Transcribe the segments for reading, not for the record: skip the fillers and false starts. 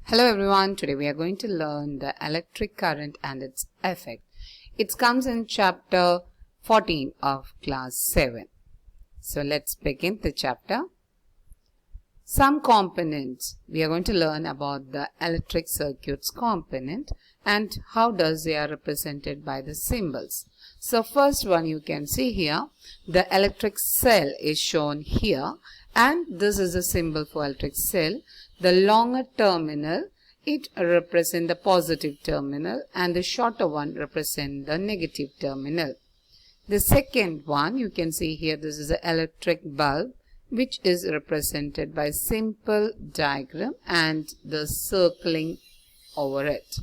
Hello everyone, today we are going to learn the electric current and its effect. It comes in chapter 14 of class 7. So let's begin the chapter. Some components. We are going to learn about the electric circuits component and how does they are represented by the symbols. So first one you can see here, the electric cell is shown here and this is a symbol for electric cell. The longer terminal, it represents the positive terminal and the shorter one represents the negative terminal. The second one, you can see here, this is an electric bulb which is represented by simple diagram and the circling over it.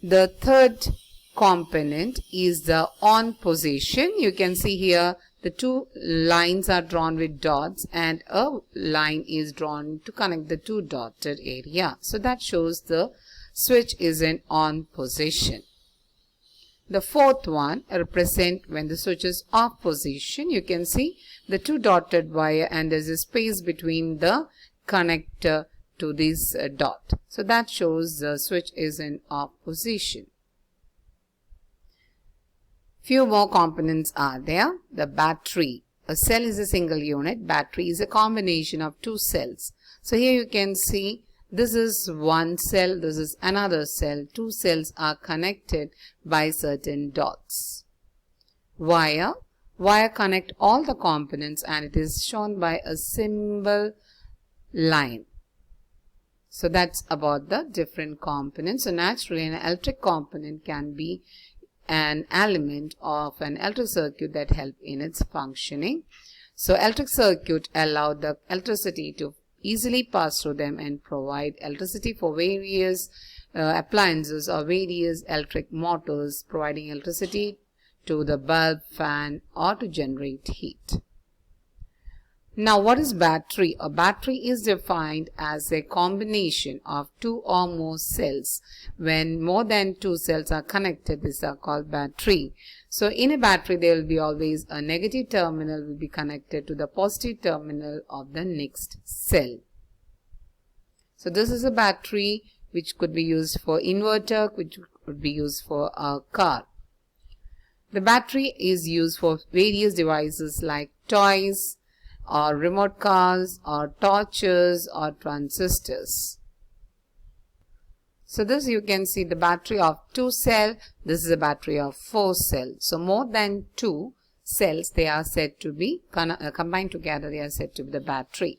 The third component is the on position. You can see here the two lines are drawn with dots and a line is drawn to connect the two dotted area. So that shows the switch is in on position. The fourth one represents when the switch is off position. You can see the two dotted wire and there is a space between the connector to this dot. So that shows the switch is in off position. Few more components are there. The battery. A cell is a single unit. Battery is a combination of two cells. So here you can see this is one cell, this is another cell. Two cells are connected by certain dots. Wire. Wire connect all the components and it is shown by a symbol line. So that's about the different components. So naturally an electric component can be an element of an electric circuit that help in its functioning. So electric circuit allow the electricity to easily pass through them and provide electricity for various appliances or various electric motors, providing electricity to the bulb, fan or to generate heat. Now what is battery? A battery is defined as a combination of two or more cells. When more than two cells are connected, these are called battery. So in a battery there will be always a negative terminal will be connected to the positive terminal of the next cell. So this is a battery which could be used for inverter, which could be used for a car. The battery is used for various devices like toys, or remote cars, or torches, or transistors. So this you can see the battery of 2 cell, this is a battery of 4 cell. So more than 2 cells they are said to be combined together, they are said to be the battery.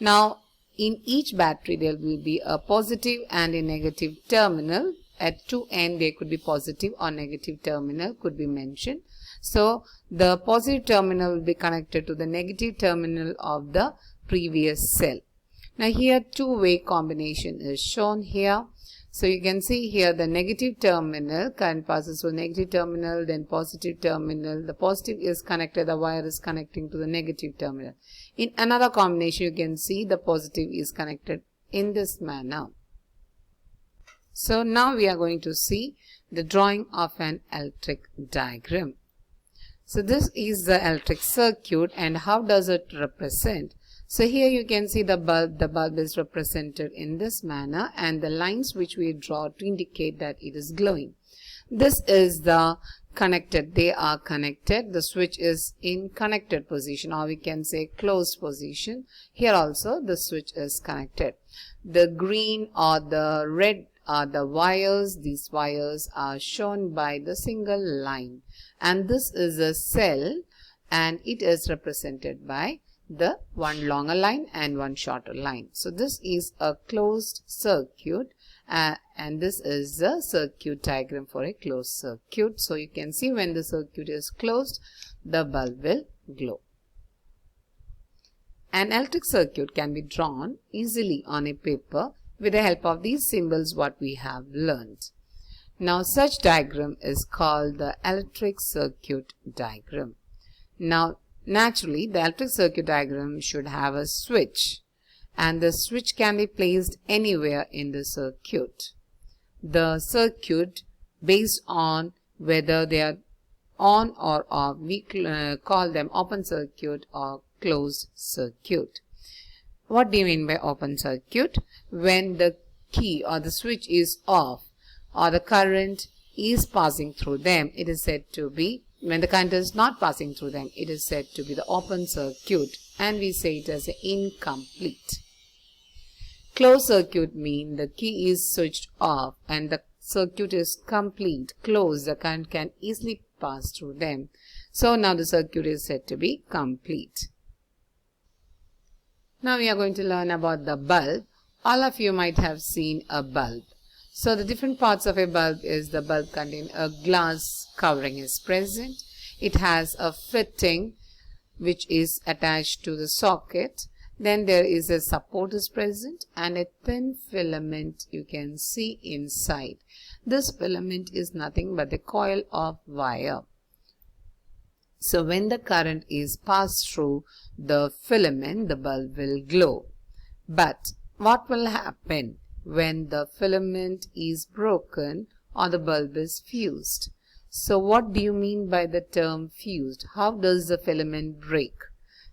Now in each battery there will be a positive and a negative terminal. At two ends there could be positive or negative terminal could be mentioned. So the positive terminal will be connected to the negative terminal of the previous cell. Now here two-way combination is shown here. So you can see here the negative terminal, current passes through negative terminal, then positive terminal. The positive is connected, the wire is connecting to the negative terminal. In another combination you can see the positive is connected in this manner. So now we are going to see the drawing of an electric diagram. So this is the electric circuit and how does it represent? So here you can see the bulb is represented in this manner and the lines which we draw to indicate that it is glowing. This is the connected, they are connected, the switch is in connected position or we can say closed position. Here also the switch is connected. The green or the red are the wires. These wires are shown by the single line and this is a cell and it is represented by the one longer line and one shorter line. So this is a closed circuit and this is the circuit diagram for a closed circuit. So you can see when the circuit is closed the bulb will glow. An electric circuit can be drawn easily on a paper with the help of these symbols what we have learned. Now such diagram is called the electric circuit diagram. Now naturally the electric circuit diagram should have a switch and the switch can be placed anywhere in the circuit. The circuit based on whether they are on or off, we call them open circuit or closed circuit. What do you mean by open circuit? When the key or the switch is off or the current is passing through them, it is said to be, when the current is not passing through them, it is said to be the open circuit, and we say it as incomplete. Closed circuit means the key is switched off and the circuit is complete, closed, the current can easily pass through them. So now the circuit is said to be complete. Now we are going to learn about the bulb. All of you might have seen a bulb. So the different parts of a bulb is the bulb contain a glass covering is present. It has a fitting which is attached to the socket. Then there is a support is present and a thin filament you can see inside. This filament is nothing but the coil of wire. So when the current is passed through the filament, the bulb will glow. But what will happen when the filament is broken or the bulb is fused? So what do you mean by the term fused? How does the filament break?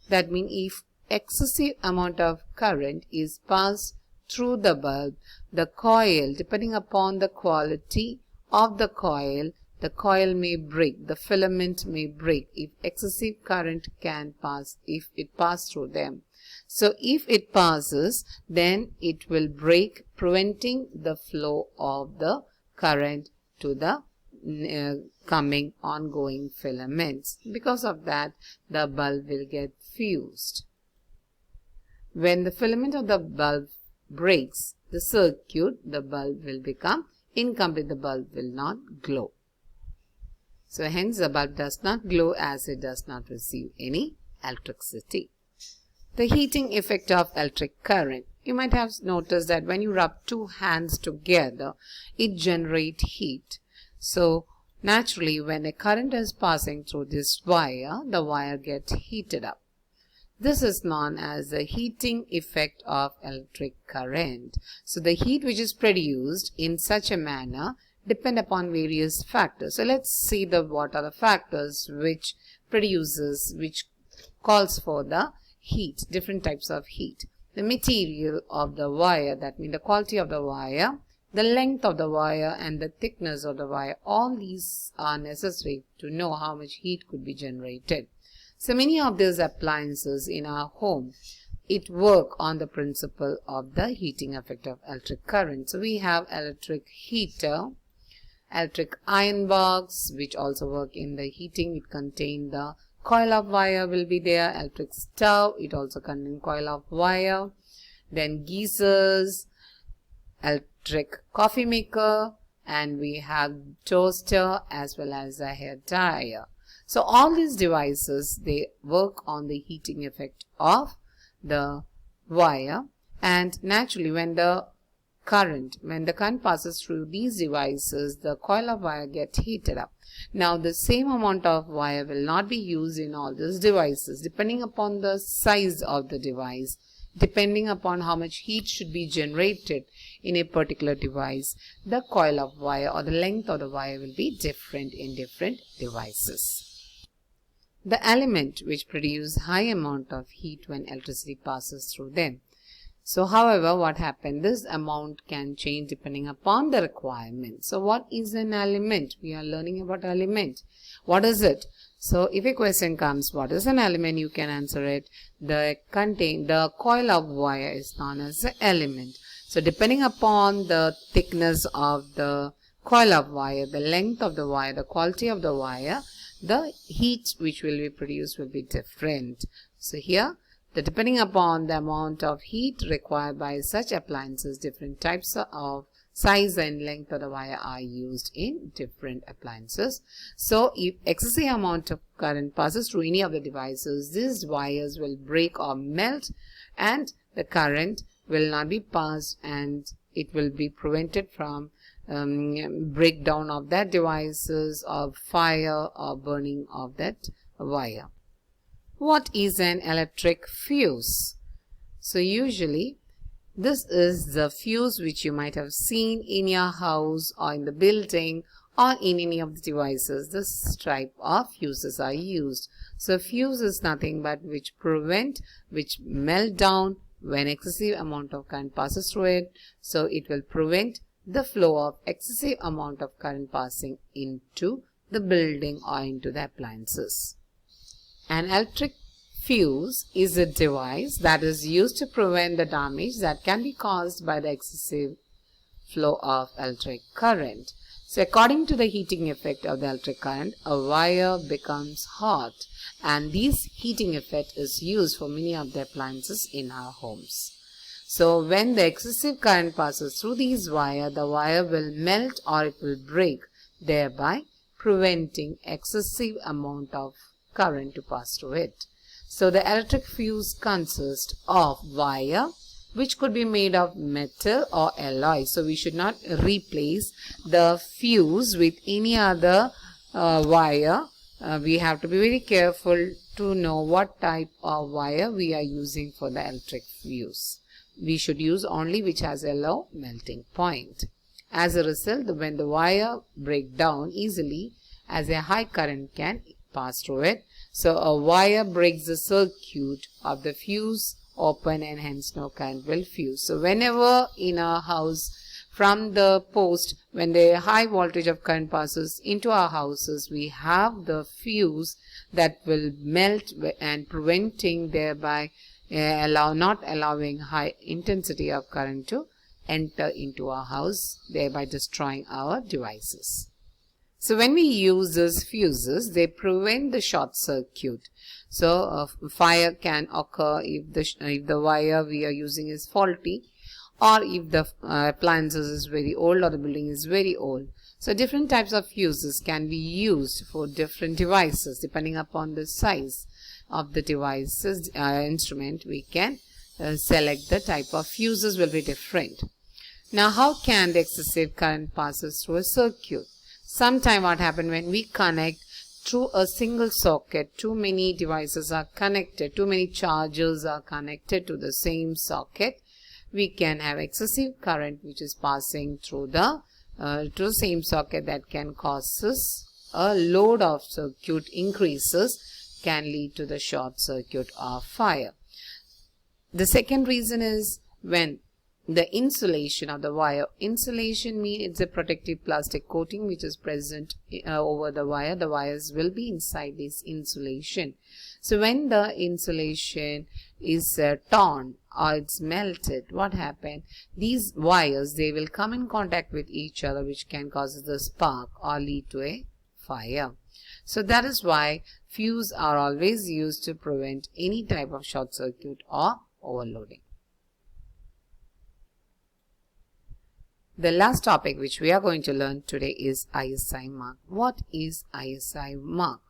That means if excessive amount of current is passed through the bulb, the coil, depending upon the quality of the coil may break, the filament may break if excessive current can pass, if it passes through them. So if it passes, then it will break, preventing the flow of the current to the coming ongoing filaments. Because of that, the bulb will get fused. When the filament of the bulb breaks the circuit, the bulb will become incomplete. The bulb will not glow. So hence the bulb does not glow as it does not receive any electricity. The heating effect of electric current. You might have noticed that when you rub two hands together, it generates heat. So naturally, when a current is passing through this wire, the wire gets heated up. This is known as the heating effect of electric current. So the heat which is produced in such a manner depend upon various factors. So let's see what are the factors which calls for the heat, different types of heat. The material of the wire, that means the quality of the wire, the length of the wire and the thickness of the wire, all these are necessary to know how much heat could be generated. So many of these appliances in our home, it work on the principle of the heating effect of electric current. So we have electric heater, electric iron box, which also work in the heating. It contain the coil of wire will be there. Electric stove, it also contain coil of wire. Then geysers, electric coffee maker, and we have toaster as well as a hair dryer. So all these devices, they work on the heating effect of the wire, and naturally when the current passes through these devices, the coil of wire gets heated up. Now the same amount of wire will not be used in all these devices, depending upon the size of the device, depending upon how much heat should be generated in a particular device. The coil of wire or the length of the wire will be different in different devices. The element which produce high amount of heat when electricity passes through them. So however, what happened, this amount can change depending upon the requirement. So what is an element? We are learning about element. What is it? So if a question comes, what is an element, you can answer it. The coil of wire is known as the element. So depending upon the thickness of the coil of wire, the length of the wire, the quality of the wire, the heat which will be produced will be different. So here, depending upon the amount of heat required by such appliances, different types of size and length of the wire are used in different appliances. So if excessive amount of current passes through any of the devices, these wires will break or melt and the current will not be passed and it will be prevented from breakdown of that devices, of fire or burning of that wire. What is an electric fuse? So usually this is the fuse which you might have seen in your house or in the building or in any of the devices. This type of fuses are used. So fuse is nothing but which melt down, when excessive amount of current passes through it. So it will prevent the flow of excessive amount of current passing into the building or into the appliances. An electric fuse is a device that is used to prevent the damage that can be caused by the excessive flow of electric current. So according to the heating effect of the electric current, a wire becomes hot, and this heating effect is used for many of the appliances in our homes. So when the excessive current passes through these wires, the wire will melt or it will break, thereby preventing excessive amount of current to pass through it. So the electric fuse consists of wire which could be made of metal or alloy. So we should not replace the fuse with any other wire. We have to be very careful to know what type of wire we are using for the electric fuse. We should use only which has a low melting point. As a result, when the wire breaks down easily, as a high current can pass through it. So a wire breaks the circuit of the fuse open, and hence no current will fuse. So whenever in our house from the post, when the high voltage of current passes into our houses, we have the fuse that will melt and preventing thereby not allowing high intensity of current to enter into our house, thereby destroying our devices. So when we use these fuses, they prevent the short circuit. So fire can occur if the wire we are using is faulty, or if the appliances is very old or the building is very old. So different types of fuses can be used for different devices. Depending upon the size of the devices instrument, we can select the type of fuses will be different. Now how can the excessive current passes through a circuit? Sometime what happens when we connect through a single socket, too many devices are connected, too many chargers are connected to the same socket, we can have excessive current which is passing through the same socket that can cause us a load of circuit increases, can lead to the short circuit or fire. The second reason is when the insulation of the wire. Insulation means it's a protective plastic coating which is present over the wire. The wires will be inside this insulation. So when the insulation is torn or it's melted, what happens? These wires, they will come in contact with each other, which can cause the spark or lead to a fire. So that is why fuses are always used to prevent any type of short circuit or overloading. The last topic which we are going to learn today is ISI mark. What is ISI mark?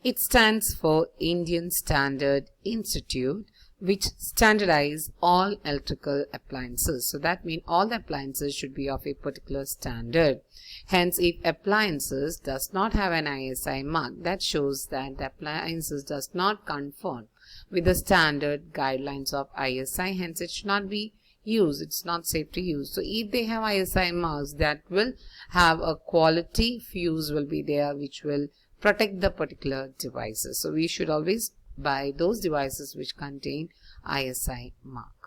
It stands for Indian Standard Institute, which standardize all electrical appliances. So that means all the appliances should be of a particular standard. Hence, if appliances does not have an ISI mark, that shows that the appliances does not conform with the standard guidelines of ISI. Hence, it should not be used. It's not safe to use. So if they have ISI marks, that will have a quality fuse will be there which will protect the particular devices. So we should always buy those devices which contain ISI mark.